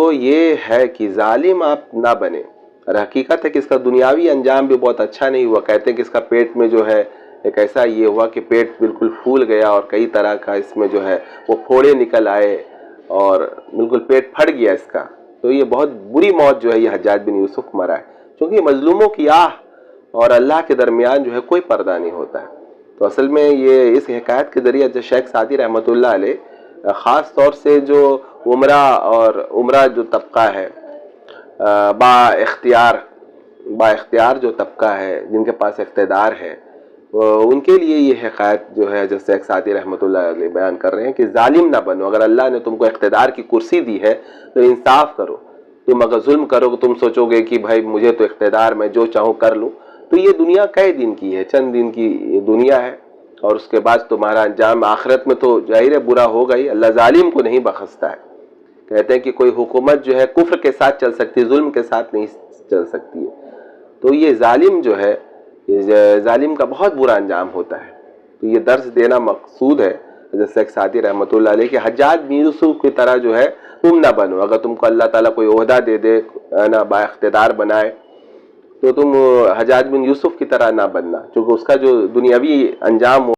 تو یہ ہے کہ ظالم آپ نہ بنے. اور حقیقت ہے کہ اس کا دنیاوی انجام بھی بہت اچھا نہیں ہوا. کہتے ہیں کہ اس کا پیٹ میں جو ہے ایک ایسا یہ ہوا کہ پیٹ بالکل پھول گیا اور کئی طرح کا اس میں جو ہے وہ پھوڑے نکل آئے اور بالکل پیٹ پھٹ گیا اس کا. تو یہ بہت بری موت جو ہے یہ حجاج بن یوسف مرا ہے، کیونکہ مظلوموں کی آہ اور اللہ کے درمیان جو ہے کوئی پردہ نہیں ہوتا ہے. تو اصل میں یہ اس حکایت کے ذریعے جو شیخ سعدی رحمۃ اللہ علیہ خاص طور سے جو عمرہ جو طبقہ ہے، با اختیار جو طبقہ ہے، جن کے پاس اقتدار ہے، ان کے لیے یہ حکایت جو ہے جو شیخ سعدی رحمۃ اللہ علیہ بیان کر رہے ہیں کہ ظالم نہ بنو. اگر اللہ نے تم کو اقتدار کی کرسی دی ہے تو انصاف کرو. تم اگر ظلم کرو گے، تم سوچو گے کہ بھائی مجھے تو اقتدار، میں جو چاہوں کر لوں، تو یہ دنیا کئی دن کی ہے، چند دن کی یہ دنیا ہے، اور اس کے بعد تمہارا انجام آخرت میں تو ظاہر ہے برا ہوگا ہی. اللہ ظالم کو نہیں بخشتا ہے. کہتے ہیں کہ کوئی حکومت جو ہے کفر کے ساتھ چل سکتی ہے، ظلم کے ساتھ نہیں چل سکتی ہے. تو یہ ظالم جو ہے، ظالم کا بہت برا انجام ہوتا ہے. تو یہ درس دینا مقصود ہے حضرت شیخ سعدی رحمۃ اللہ علیہ کہ حجاج بن یوسف کی طرح جو ہے تم نہ بنو. اگر تم کو اللہ تعالیٰ کوئی عہدہ دے دے نا، با اقتدار بنائے، تو تم حجاج بن یوسف کی طرح نہ بننا، چونکہ اس کا جو دنیاوی انجام